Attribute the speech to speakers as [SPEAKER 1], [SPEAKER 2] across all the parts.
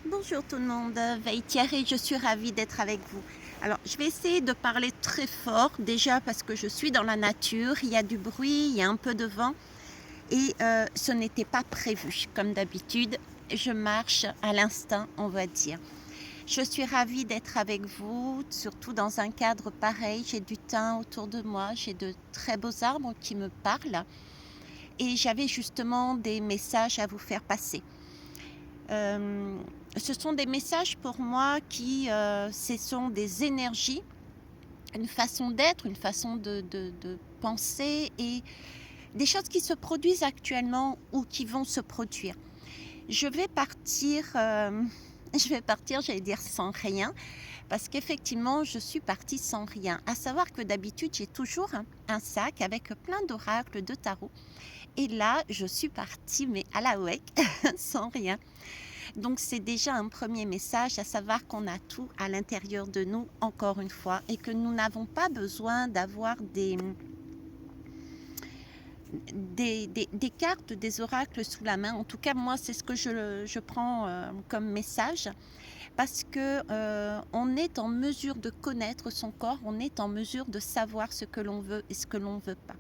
[SPEAKER 1] Bonjour tout le monde, Thierry, je suis ravie d'être avec vous. Alors, je vais essayer de parler très fort, déjà parce que je suis dans la nature, il y a du bruit, il y a un peu de vent, et ce n'était pas prévu. Comme d'habitude, je marche à l'instinct, on va dire. Je suis ravie d'être avec vous, surtout dans un cadre pareil. J'ai du thym autour de moi, j'ai de très beaux arbres qui me parlent, et j'avais justement des messages à vous faire passer. Euh, Ce sont des messages pour moi qui, ce sont des énergies, une façon d'être, une façon de penser et des choses qui se produisent actuellement ou qui vont se produire. Je vais partir, j'allais dire sans rien, parce qu'effectivement, je suis partie sans rien. À savoir que d'habitude, j'ai toujours un sac avec plein d'oracles de tarot. Et là, je suis partie, mais à la ouek, sans rien. Donc c'est déjà un premier message, à savoir qu'on a tout à l'intérieur de nous, encore une fois, et que nous n'avons pas besoin d'avoir des cartes, des oracles sous la main. En tout cas, moi, c'est ce que je prends comme message, parce que on est en mesure de connaître son corps, on est en mesure de savoir ce que l'on veut et ce que l'on ne veut pas.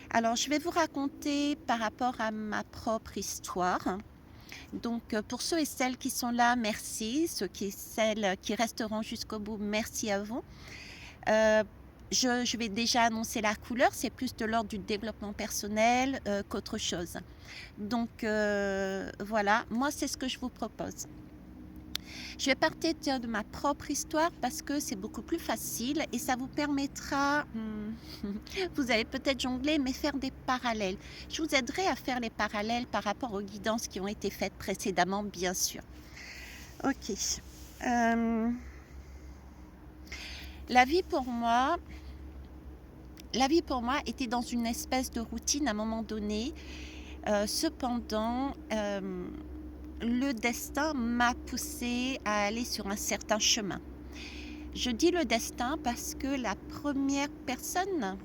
[SPEAKER 1] Alors, je vais vous raconter par rapport à ma propre histoire. Donc, pour ceux et celles qui sont là, merci. Celles qui resteront jusqu'au bout, merci à vous. Je vais déjà annoncer la couleur, c'est plus de l'ordre du développement personnel qu'autre chose. Donc, voilà, moi, c'est ce que je vous propose. Je vais partir de ma propre histoire parce que c'est beaucoup plus facile et ça vous permettra, vous allez peut-être jongler, mais faire des parallèles. Je vous aiderai à faire les parallèles par rapport aux guidances qui ont été faites précédemment, bien sûr. Ok. Euh, la vie pour moi, était dans une espèce de routine à un moment donné. Cependant, le destin m'a poussée à aller sur un certain chemin. Je dis le destin parce que la première personne,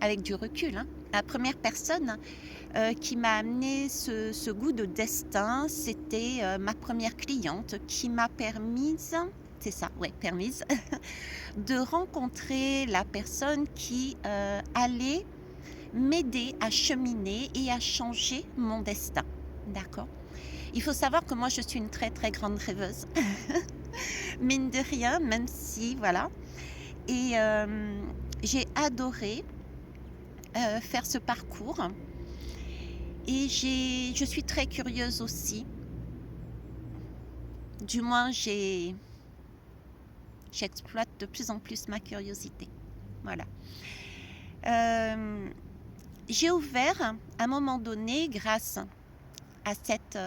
[SPEAKER 1] avec du recul, la première personne qui m'a amené ce goût de destin, c'était ma première cliente qui m'a permise, c'est ça, ouais, permise, de rencontrer la personne qui allait m'aider à cheminer et à changer mon destin. D'accord. Il faut savoir que moi, je suis une très, très grande rêveuse. Mine de rien, même si, voilà. Et j'ai adoré faire ce parcours. Et je suis très curieuse aussi. Du moins, j'exploite de plus en plus ma curiosité. Voilà. J'ai ouvert à un moment donné, grâce à cette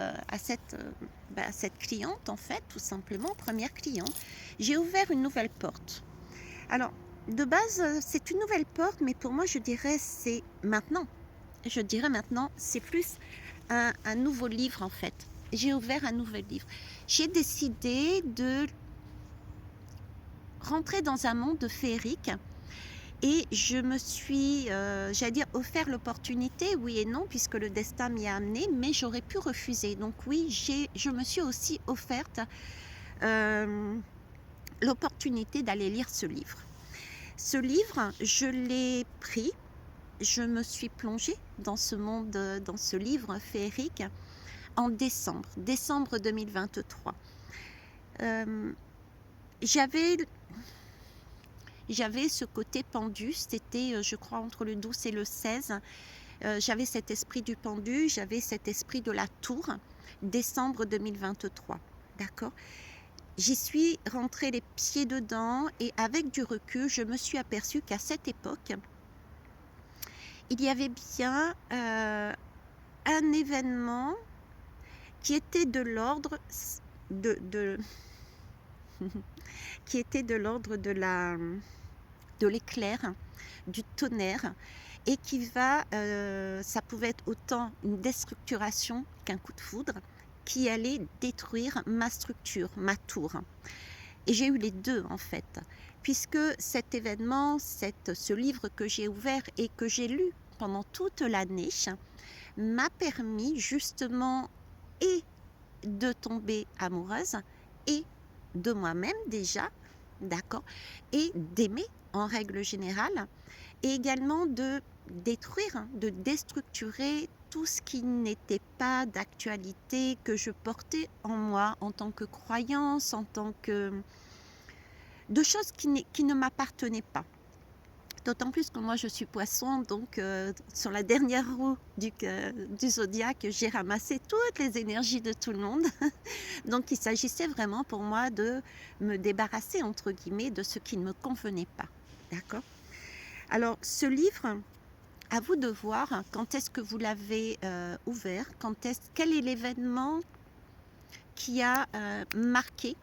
[SPEAKER 1] cliente, en fait, tout simplement, première cliente, j'ai ouvert une nouvelle porte. Alors, de base, c'est une nouvelle porte, mais pour moi, je dirais c'est maintenant. Je dirais maintenant, c'est plus un nouveau livre, en fait. J'ai ouvert un nouvel livre. J'ai décidé de rentrer dans un monde féerique et je me suis, j'allais dire, offert l'opportunité, oui et non, puisque le destin m'y a amené, mais j'aurais pu refuser. Donc oui, je me suis aussi offerte l'opportunité d'aller lire ce livre. Ce livre, je l'ai pris, je me suis plongée dans ce monde, dans ce livre féerique en décembre 2023. J'avais ce côté pendu, c'était je crois entre le 12 et le 16. J'avais cet esprit du pendu, j'avais cet esprit de la tour, décembre 2023. D'accord. J'y suis rentrée les pieds dedans et avec du recul, je me suis aperçue qu'à cette époque, il y avait bien un événement qui était de l'ordre de qui était de l'ordre de l'éclair, du tonnerre, et qui va, ça pouvait être autant une déstructuration qu'un coup de foudre, qui allait détruire ma structure, ma tour. Et j'ai eu les deux en fait, puisque cet événement, ce livre que j'ai ouvert et que j'ai lu pendant toute l'année, m'a permis justement et de tomber amoureuse et de moi-même déjà, d'accord, et d'aimer en règle générale, et également de détruire, de déstructurer tout ce qui n'était pas d'actualité, que je portais en moi en tant que croyance, en tant que de choses qui ne m'appartenaient pas. D'autant plus que moi je suis poisson, donc sur la dernière roue du zodiaque, j'ai ramassé toutes les énergies de tout le monde. Donc il s'agissait vraiment pour moi de me débarrasser, entre guillemets, de ce qui ne me convenait pas. D'accord? Alors ce livre, à vous de voir quand est-ce que vous l'avez ouvert, quel est l'événement qui a marqué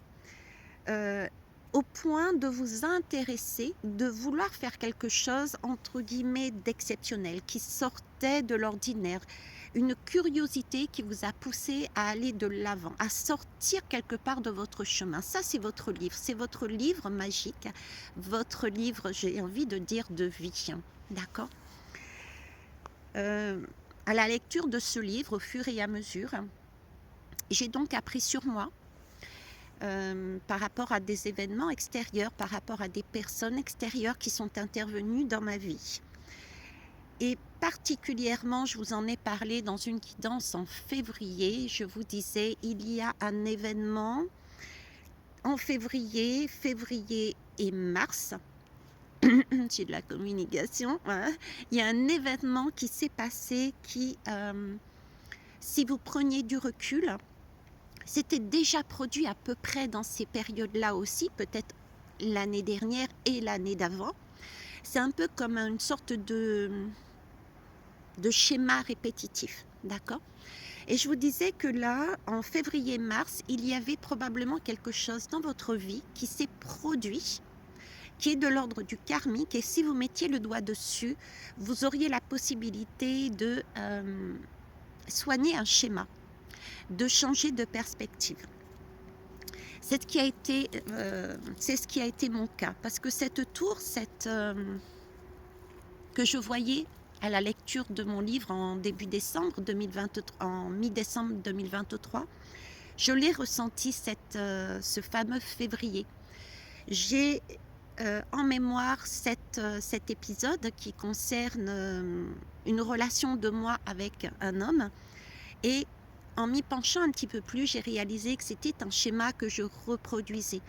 [SPEAKER 1] au point de vous intéresser, de vouloir faire quelque chose, entre guillemets, d'exceptionnel, qui sortait de l'ordinaire, une curiosité qui vous a poussé à aller de l'avant, à sortir quelque part de votre chemin. Ça, c'est votre livre magique, votre livre, j'ai envie de dire, de vie. D'accord ? À la lecture de ce livre, au fur et à mesure, j'ai donc appris sur moi, par rapport à des événements extérieurs, par rapport à des personnes extérieures qui sont intervenues dans ma vie. Et particulièrement, je vous en ai parlé dans une guidance en février, je vous disais, il y a un événement en février et mars, j'ai de la communication, voilà. Il y a un événement qui s'est passé qui, si vous preniez du recul, c'était déjà produit à peu près dans ces périodes-là aussi, peut-être l'année dernière et l'année d'avant. C'est un peu comme une sorte de schéma répétitif, d'accord ? Et je vous disais que là, en février-mars, il y avait probablement quelque chose dans votre vie qui s'est produit, qui est de l'ordre du karmique, et si vous mettiez le doigt dessus, vous auriez la possibilité de soigner un schéma, de changer de perspective. C'est ce qui a été mon cas, parce que cette tour, que je voyais à la lecture de mon livre en début décembre 2023, en mi-décembre 2023, je l'ai ressenti ce fameux février. J'ai en mémoire cet épisode qui concerne une relation de moi avec un homme, et en m'y penchant un petit peu plus, j'ai réalisé que c'était un schéma que je reproduisais.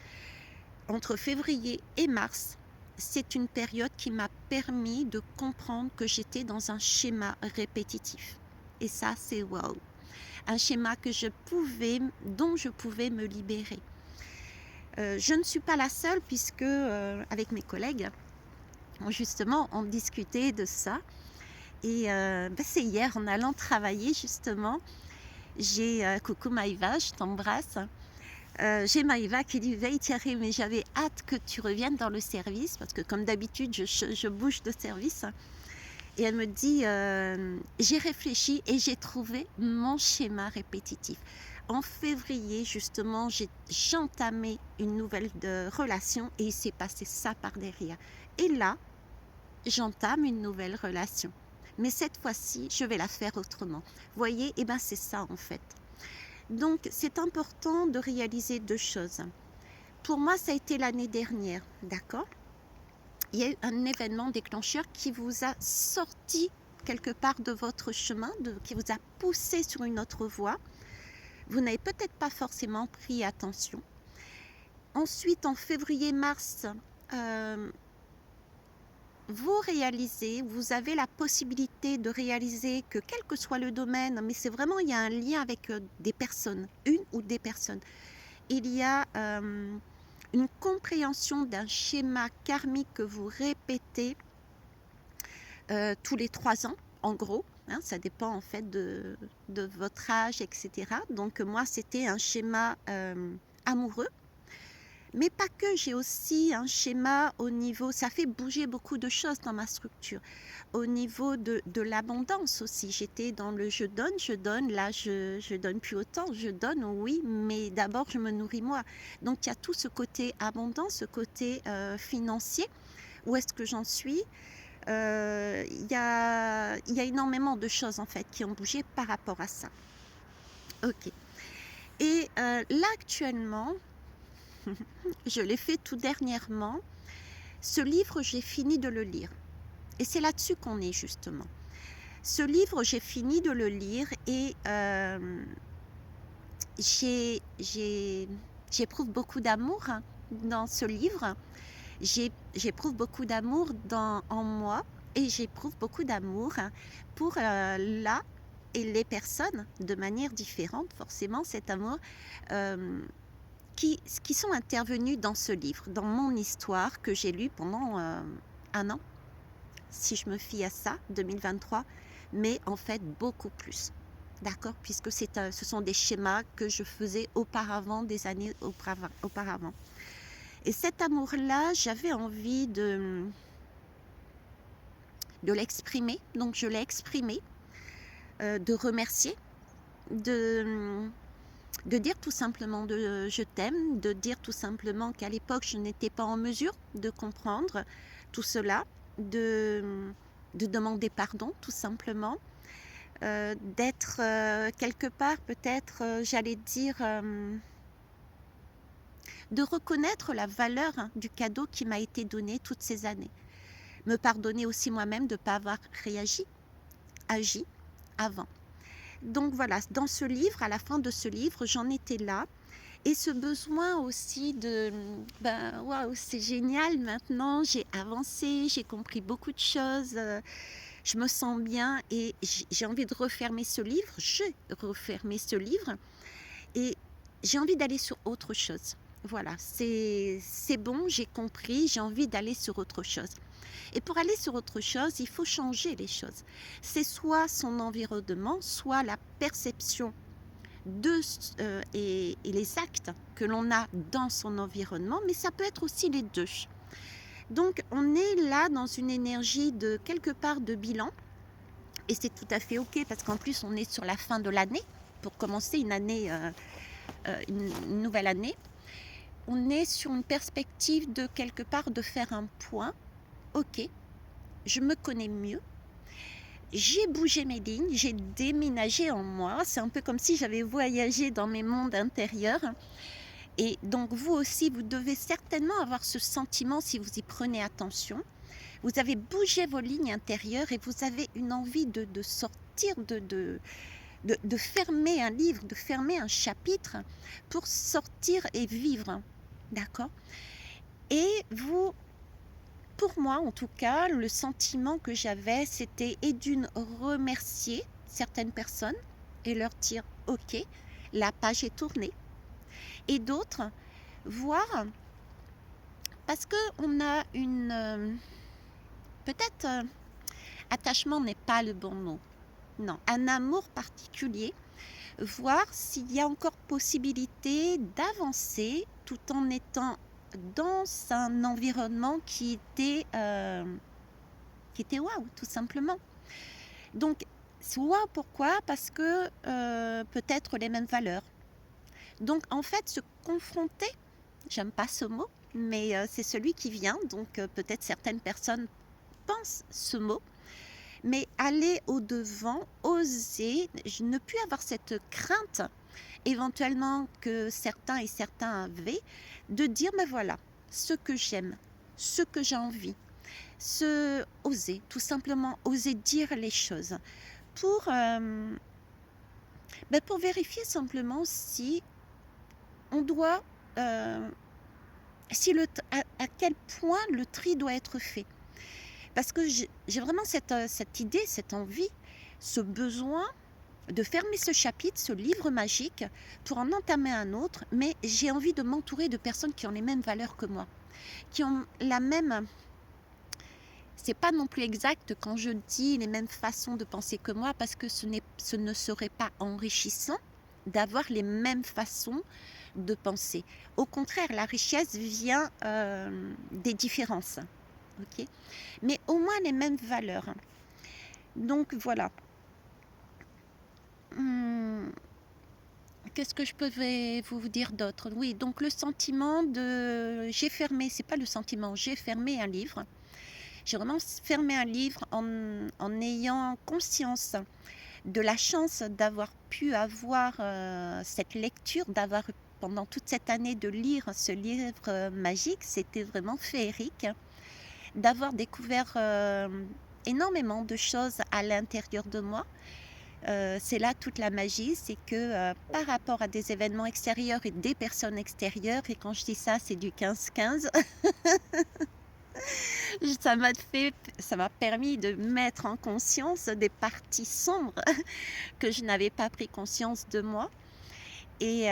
[SPEAKER 1] Entre février et mars, c'est une période qui m'a permis de comprendre que j'étais dans un schéma répétitif. Et ça, c'est wow. Un schéma dont je pouvais me libérer. Je ne suis pas la seule, puisque avec mes collègues, justement, on discutait de ça. Et c'est hier, en allant travailler, justement, j'ai coucou Maïva, je t'embrasse. J'ai Maïva qui dit veille Thierry, mais j'avais hâte que tu reviennes dans le service, parce que comme d'habitude je bouge de service, et elle me dit j'ai réfléchi et j'ai trouvé mon schéma répétitif. En février justement, j'ai entamé une nouvelle relation et il s'est passé ça par derrière, et là j'entame une nouvelle relation, mais cette fois-ci je vais la faire autrement. Voyez, et ben c'est ça en fait. Donc, c'est important de réaliser deux choses. Pour moi, ça a été l'année dernière, d'accord ? Il y a eu un événement déclencheur qui vous a sorti quelque part de votre chemin, qui vous a poussé sur une autre voie. Vous n'avez peut-être pas forcément pris attention. Ensuite, en février-mars, vous avez la possibilité de réaliser que quel que soit le domaine, mais c'est vraiment, il y a un lien avec des personnes, une ou des personnes. Il y a une compréhension d'un schéma karmique que vous répétez tous les 3 ans, en gros. Hein, ça dépend en fait de votre âge, etc. Donc moi, c'était un schéma amoureux. Mais pas que, j'ai aussi un schéma au niveau, ça fait bouger beaucoup de choses dans ma structure. Au niveau de l'abondance aussi, j'étais dans le je donne, là je donne plus autant, je donne oui, mais d'abord je me nourris moi. Donc il y a tout ce côté abondance, ce côté financier. Où est-ce que j'en suis ? Il y a énormément de choses en fait qui ont bougé par rapport à ça. Ok. Et Là actuellement, je l'ai fait tout dernièrement, ce livre j'ai fini de le lire. Et c'est là-dessus qu'on est justement. Ce livre, j'ai fini de le lire et j'éprouve beaucoup d'amour dans ce livre. J'éprouve beaucoup d'amour en moi et j'éprouve beaucoup d'amour pour là et les personnes de manière différente, forcément, cet amour qui sont intervenus dans ce livre, dans mon histoire que j'ai lue pendant un an, si je me fie à ça, 2023, mais en fait beaucoup plus. D'accord, puisque ce sont des schémas que je faisais auparavant, des années auparavant. Et cet amour-là, j'avais envie de l'exprimer. Donc je l'ai exprimé, de remercier, de dire tout simplement je t'aime, de dire tout simplement qu'à l'époque, je n'étais pas en mesure de comprendre tout cela, de demander pardon tout simplement. D'être quelque part peut-être, j'allais dire, de reconnaître la valeur du cadeau qui m'a été donné toutes ces années. Me pardonner aussi moi-même de ne pas avoir agi avant. Donc voilà, dans ce livre, à la fin de ce livre, j'en étais là. Et ce besoin aussi de, waouh, c'est génial maintenant, j'ai avancé, j'ai compris beaucoup de choses. Je me sens bien et j'ai envie de refermer ce livre. J'ai refermé ce livre et j'ai envie d'aller sur autre chose. Voilà, c'est bon, j'ai compris, j'ai envie d'aller sur autre chose. Et pour aller sur autre chose, il faut changer les choses. C'est soit son environnement, soit la perception et les actes que l'on a dans son environnement, mais ça peut être aussi les deux. Donc on est là dans une énergie de quelque part de bilan et c'est tout à fait ok parce qu'en plus on est sur la fin de l'année pour commencer une année, une nouvelle année. On est sur une perspective de quelque part de faire un point. Ok, je me connais mieux. J'ai bougé mes lignes, j'ai déménagé en moi. C'est un peu comme si j'avais voyagé dans mes mondes intérieurs. Et donc vous aussi, vous devez certainement avoir ce sentiment si vous y prenez attention. Vous avez bougé vos lignes intérieures et vous avez une envie de sortir, de fermer un livre, de fermer un chapitre pour sortir et vivre. D'accord ? Et vous, pour moi en tout cas, le sentiment que j'avais, c'était et d'une remercier certaines personnes et leur dire « Ok, la page est tournée ». Et d'autres, voir, parce qu'on a une... peut-être attachement n'est pas le bon mot. Non, un amour particulier, voir s'il y a encore possibilité d'avancer tout en étant dans un environnement qui était waouh, tout simplement. Donc, waouh, pourquoi ? Parce que peut-être les mêmes valeurs. Donc, en fait, se confronter, j'aime pas ce mot, mais c'est celui qui vient, donc peut-être certaines personnes pensent ce mot, mais aller au-devant, oser, ne plus avoir cette crainte, éventuellement que certains et certains avaient, de dire, mais voilà, ce que j'aime, ce que j'ai envie, oser, tout simplement oser dire les choses, pour vérifier simplement si on doit, à quel point le tri doit être fait. Parce que j'ai vraiment cette idée, cette envie, ce besoin de fermer ce chapitre, ce livre magique, pour en entamer un autre, mais j'ai envie de m'entourer de personnes qui ont les mêmes valeurs que moi, qui ont la même... C'est pas non plus exact quand je dis les mêmes façons de penser que moi, parce que ce ne serait pas enrichissant d'avoir les mêmes façons de penser. Au contraire, la richesse vient des différences. Okay, mais au moins les mêmes valeurs. Donc voilà. Qu'est-ce que je peux vous dire d'autre ? Oui, donc le sentiment de... J'ai fermé, c'est pas le sentiment, j'ai fermé un livre. J'ai vraiment fermé un livre en ayant conscience de la chance d'avoir pu avoir cette lecture, d'avoir pendant toute cette année de lire ce livre magique, c'était vraiment féerique, d'avoir découvert énormément de choses à l'intérieur de moi. C'est là toute la magie, c'est que par rapport à des événements extérieurs et des personnes extérieures, et quand je dis ça, c'est du 15-15, ça m'a permis de mettre en conscience des parties sombres que je n'avais pas pris conscience de moi. Et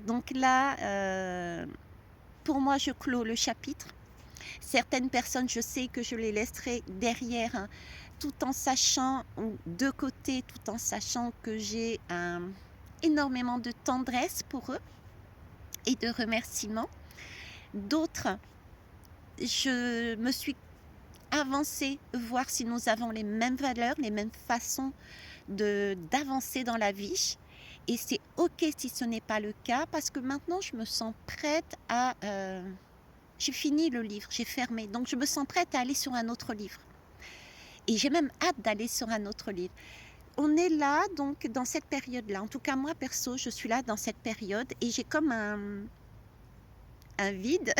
[SPEAKER 1] donc là, pour moi, je clôt le chapitre. Certaines personnes, je sais que je les laisserai derrière, hein, tout en sachant, ou de côté, tout en sachant que j'ai énormément de tendresse pour eux et de remerciements. D'autres, je me suis avancée, voir si nous avons les mêmes valeurs, les mêmes façons d'avancer dans la vie. Et c'est ok si ce n'est pas le cas, parce que maintenant je me sens prête à... j'ai fini le livre, j'ai fermé, donc je me sens prête à aller sur un autre livre. Et j'ai même hâte d'aller sur un autre livre. On est là, donc, dans cette période-là. En tout cas, moi, perso, je suis là dans cette période et j'ai comme un vide.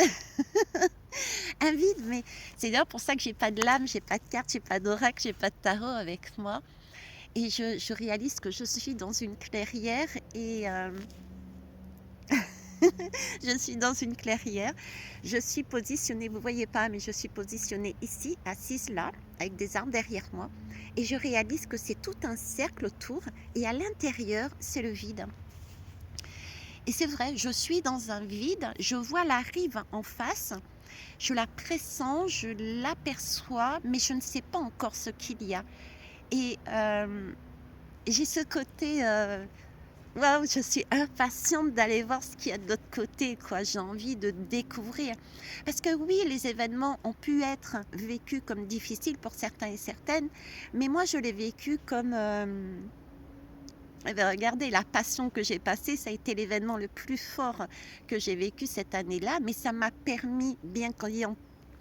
[SPEAKER 1] Un vide, mais c'est d'ailleurs pour ça que j'ai pas de lame, j'ai pas de carte, j'ai pas d'oracle, j'ai pas de tarot avec moi. Et je réalise que je suis dans une clairière et je suis dans une clairière. Je suis positionnée, vous voyez pas, mais je suis positionnée ici, assise là, avec des arbres derrière moi. Et je réalise que c'est tout un cercle autour et à l'intérieur, c'est le vide. Et c'est vrai, je suis dans un vide, je vois la rive en face, je la pressens, je l'aperçois, mais je ne sais pas encore ce qu'il y a. Et j'ai ce côté, waouh, je suis impatiente d'aller voir ce qu'il y a de l'autre côté, quoi. J'ai envie de découvrir. Parce que oui, les événements ont pu être vécus comme difficiles pour certains et certaines, mais moi, je l'ai vécu comme... regardez, la passion que j'ai passée, ça a été l'événement le plus fort que j'ai vécu cette année-là, mais ça m'a permis, bien qu'ayant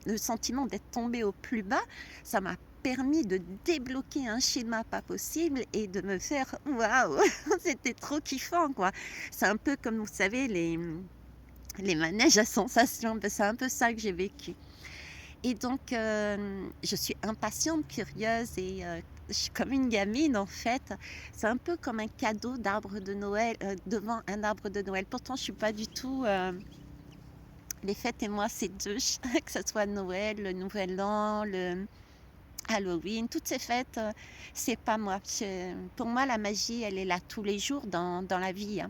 [SPEAKER 1] le sentiment d'être tombée au plus bas, ça m'a permis de débloquer un schéma pas possible et de me faire waouh, c'était trop kiffant, quoi. C'est un peu comme, vous savez, les manèges à sensations, c'est un peu ça que j'ai vécu. Et donc, je suis impatiente, curieuse et je suis comme une gamine en fait. C'est un peu comme un cadeau d'arbre de Noël, devant un arbre de Noël. Pourtant, je suis pas du tout... les fêtes et moi, c'est deux, que ce soit Noël, le Nouvel An, le Halloween, toutes ces fêtes, c'est pas moi. Pour moi, la magie, elle est là tous les jours dans la vie, hein.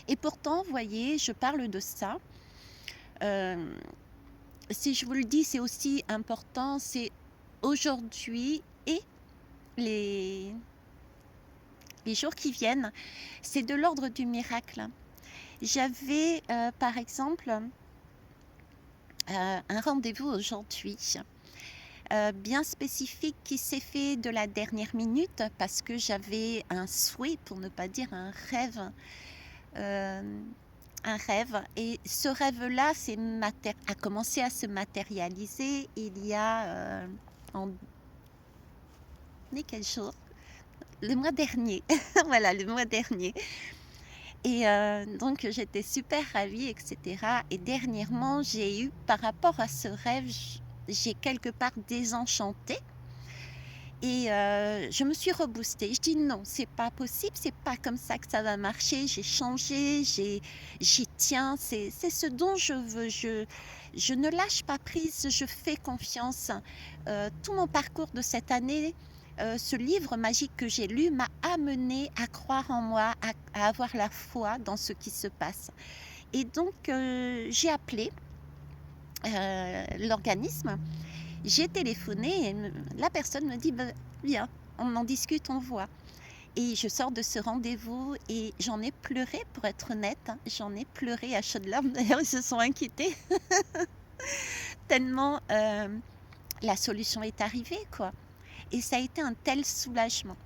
[SPEAKER 1] Et pourtant, vous voyez, je parle de ça. Si je vous le dis, c'est aussi important, c'est aujourd'hui et les jours qui viennent, c'est de l'ordre du miracle. J'avais par exemple un rendez-vous aujourd'hui bien spécifique qui s'est fait de la dernière minute parce que j'avais un souhait, pour ne pas dire un rêve. Un rêve, et ce rêve-là a commencé à se matérialiser il y a en quel jour? Le mois dernier. Voilà, le mois dernier. Et donc j'étais super ravie, etc. Et dernièrement, j'ai eu, par rapport à ce rêve, j'ai quelque part désenchanté. Et je me suis reboostée. Je dis non, c'est pas possible, c'est pas comme ça que ça va marcher. J'ai changé, j'y tiens, c'est ce dont je veux. Je ne lâche pas prise, je fais confiance. Tout mon parcours de cette année, ce livre magique que j'ai lu m'a amené à croire en moi, à avoir la foi dans ce qui se passe. Et donc j'ai appelé l'organisme. J'ai téléphoné et la personne me dit viens, on en discute, on voit. Et je sors de ce rendez-vous et j'en ai pleuré, pour être honnête, hein. J'en ai pleuré à chaudes larmes. D'ailleurs, ils se sont inquiétés tellement la solution est arrivée, quoi. Et ça a été un tel soulagement.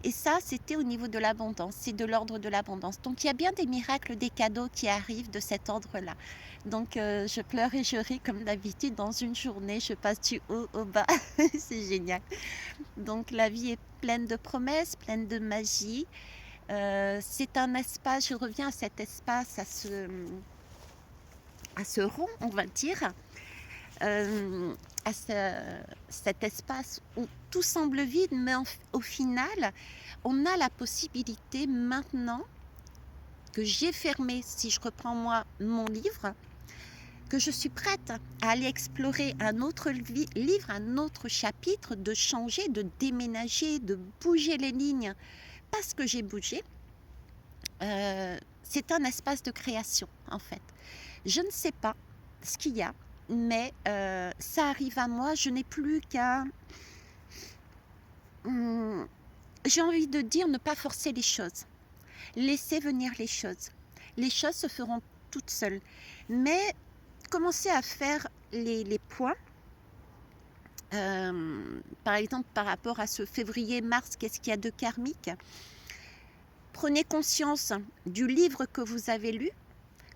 [SPEAKER 1] Et ça, c'était au niveau de l'abondance, c'est de l'ordre de l'abondance. Donc il y a bien des miracles, des cadeaux qui arrivent de cet ordre-là. Donc je pleure et je ris comme d'habitude dans une journée, je passe du haut au bas, c'est génial. Donc la vie est pleine de promesses, pleine de magie. C'est un espace, je reviens à cet espace, à ce rond, on va dire, à cet espace où tout semble vide, mais au final, on a la possibilité maintenant que j'ai fermé, si je reprends moi mon livre, que je suis prête à aller explorer un autre livre, un autre chapitre, de changer, de déménager, de bouger les lignes, parce que j'ai bougé. C'est un espace de création, en fait. Je ne sais pas ce qu'il y a, mais ça arrive à moi. Je n'ai plus qu'à... j'ai envie de dire ne pas forcer les choses. Laisser venir les choses. Les choses se feront toutes seules. Mais commencer à faire les points. Par exemple, par rapport à ce février-mars, qu'est-ce qu'il y a de karmique? Prenez conscience du livre que vous avez lu.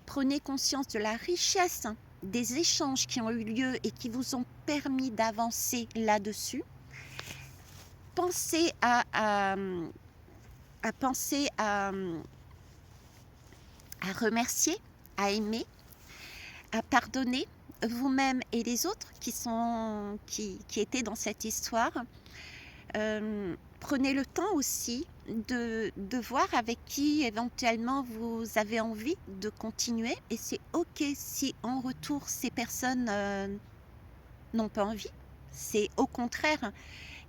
[SPEAKER 1] Prenez conscience de la richesse des échanges qui ont eu lieu et qui vous ont permis d'avancer là-dessus. Pensez à remercier, à aimer, à pardonner vous-même et les autres qui étaient dans cette histoire. Prenez le temps aussi de voir avec qui éventuellement vous avez envie de continuer, et c'est ok si en retour ces personnes n'ont pas envie. C'est au contraire,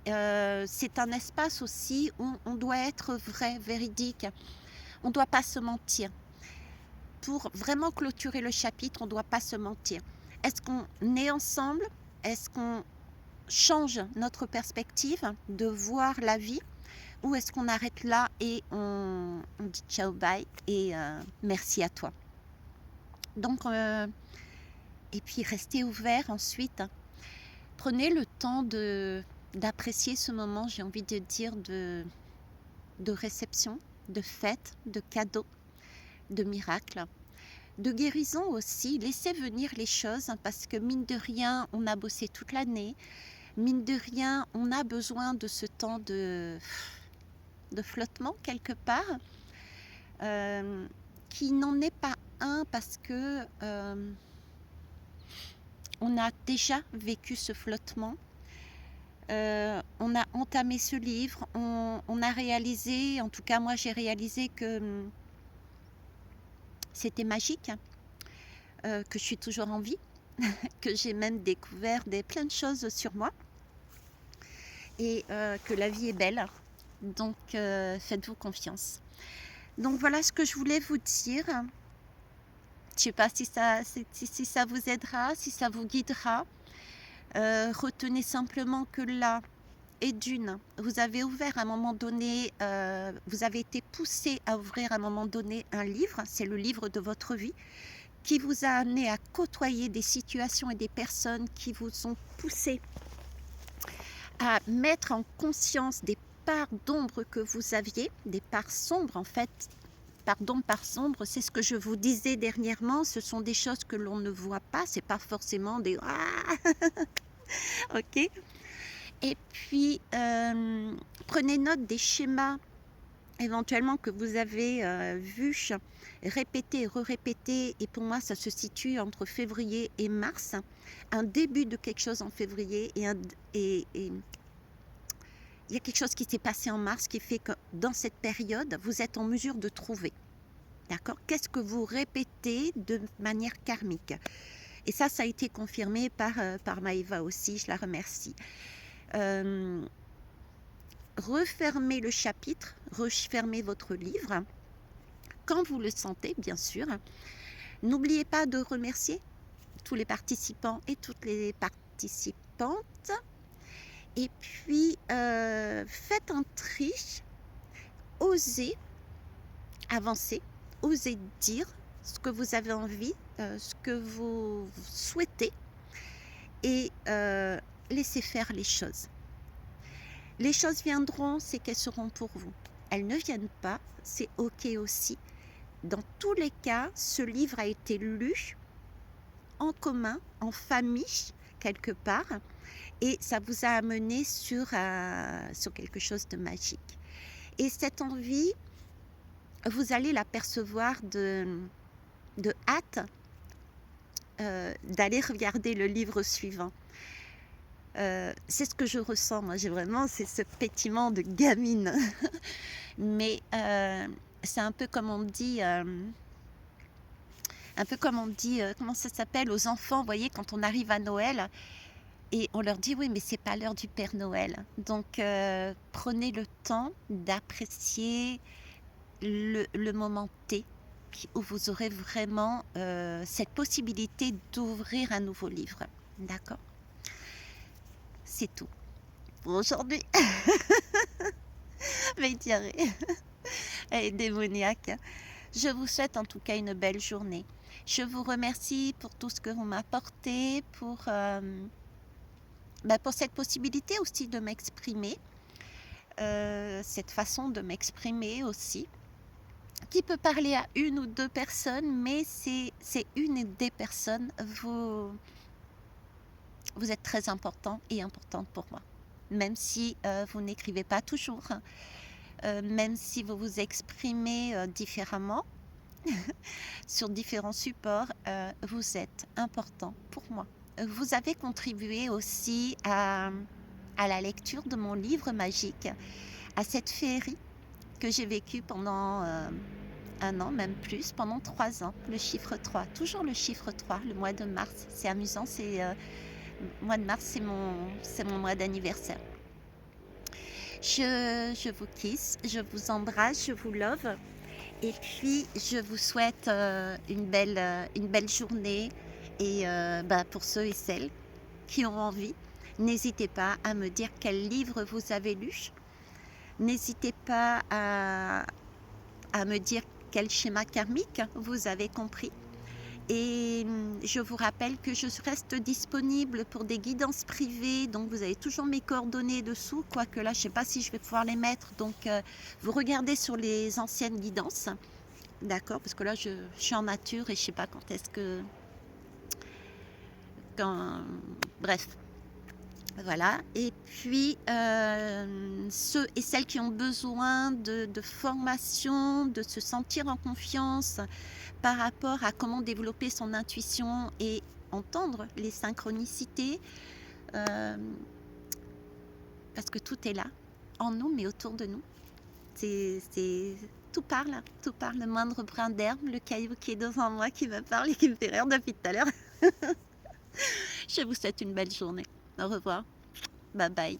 [SPEAKER 1] c'est un espace aussi où on doit être vrai, véridique. On ne doit pas se mentir. Pour vraiment clôturer le chapitre, on ne doit pas se mentir. Est-ce qu'on est ensemble? Est-ce qu'on change notre perspective de voir la vie, ou est-ce qu'on arrête là et on dit ciao bye et merci à toi? Donc et puis restez ouvert ensuite. Prenez le temps d'apprécier ce moment, j'ai envie de dire, de réception, de fête, de cadeau, de miracle, de guérison aussi. Laissez venir les choses, parce que mine de rien, on a bossé toute l'année. Mine de rien, on a besoin de ce temps de flottement quelque part, qui n'en est pas un, parce que on a déjà vécu ce flottement. On a entamé ce livre, on a réalisé, en tout cas moi j'ai réalisé que c'était magique, que je suis toujours en vie, que j'ai même découvert plein de choses sur moi, et que la vie est belle. Donc faites-vous confiance. Donc voilà ce que je voulais vous dire. Je ne sais pas si ça vous aidera, si ça vous guidera. Retenez simplement que là, et d'une, vous avez ouvert à un moment donné, vous avez été poussé à ouvrir à un moment donné un livre, c'est le livre de votre vie, qui vous a amené à côtoyer des situations et des personnes qui vous ont poussé à mettre en conscience des parts d'ombre que vous aviez, des parts sombres en fait. Pardon, part sombre, c'est ce que je vous disais dernièrement, ce sont des choses que l'on ne voit pas, c'est pas forcément des ok. Et puis prenez note des schémas éventuellement que vous avez vus, répéter, re-répéter, et pour moi ça se situe entre février et mars, un début de quelque chose en février, et il y a quelque chose qui s'est passé en mars qui fait que dans cette période, vous êtes en mesure de trouver. D'accord? Qu'est-ce que vous répétez de manière karmique? Et ça a été confirmé par Maëva aussi, je la remercie. Refermez le chapitre, refermez votre livre, quand vous le sentez, bien sûr. N'oubliez pas de remercier tous les participants et toutes les participantes. Et puis, faites un tri, osez avancer, osez dire ce que vous avez envie, ce que vous souhaitez, et laissez faire les choses. Les choses viendront, c'est qu'elles seront pour vous. Elles ne viennent pas, c'est ok aussi. Dans tous les cas, ce livre a été lu en commun, en famille, quelque part, et ça vous a amené sur quelque chose de magique. Et cette envie, vous allez l'apercevoir de hâte d'aller regarder le livre suivant. C'est ce que je ressens, moi, c'est ce pétiment de gamine. Mais c'est un peu comme on dit, comment ça s'appelle aux enfants, vous voyez, quand on arrive à Noël et on leur dit oui, mais c'est pas l'heure du Père Noël. Donc prenez le temps d'apprécier le moment T où vous aurez vraiment cette possibilité d'ouvrir un nouveau livre. D'accord? C'est tout pour aujourd'hui. Mais diarrhée, elle est démoniaque. Je vous souhaite en tout cas une belle journée. Je vous remercie pour tout ce que vous m'apportez, pour cette possibilité aussi de m'exprimer, cette façon de m'exprimer aussi, qui peut parler à une ou deux personnes, mais c'est une et des personnes. Vous êtes très important et importante pour moi. Même si vous n'écrivez pas toujours, même si vous vous exprimez différemment, sur différents supports, vous êtes important pour moi. Vous avez contribué aussi à la lecture de mon livre magique, à cette féerie que j'ai vécue pendant 1 an, même plus, pendant 3 ans, le chiffre 3, toujours le chiffre 3, le mois de mars. C'est amusant, le mois de mars, c'est mon mois d'anniversaire. Je vous kiss, je vous embrasse, je vous love. Et puis, je vous souhaite une belle journée. Et pour ceux et celles qui ont envie, n'hésitez pas à me dire quel livre vous avez lu. N'hésitez pas à me dire quel schéma karmique vous avez compris. Et je vous rappelle que je reste disponible pour des guidances privées, donc vous avez toujours mes coordonnées dessous, quoique là je ne sais pas si je vais pouvoir les mettre, donc vous regardez sur les anciennes guidances, d'accord, parce que là je suis en nature et je ne sais pas quand est-ce que... Bref, voilà. Et puis ceux et celles qui ont besoin de formation, de se sentir en confiance par rapport à comment développer son intuition et entendre les synchronicités, parce que tout est là, en nous, mais autour de nous. Tout parle, le moindre brin d'herbe, le caillou qui est devant moi qui me parle et qui me fait rire depuis tout à l'heure. Je vous souhaite une belle journée. Au revoir. Bye bye.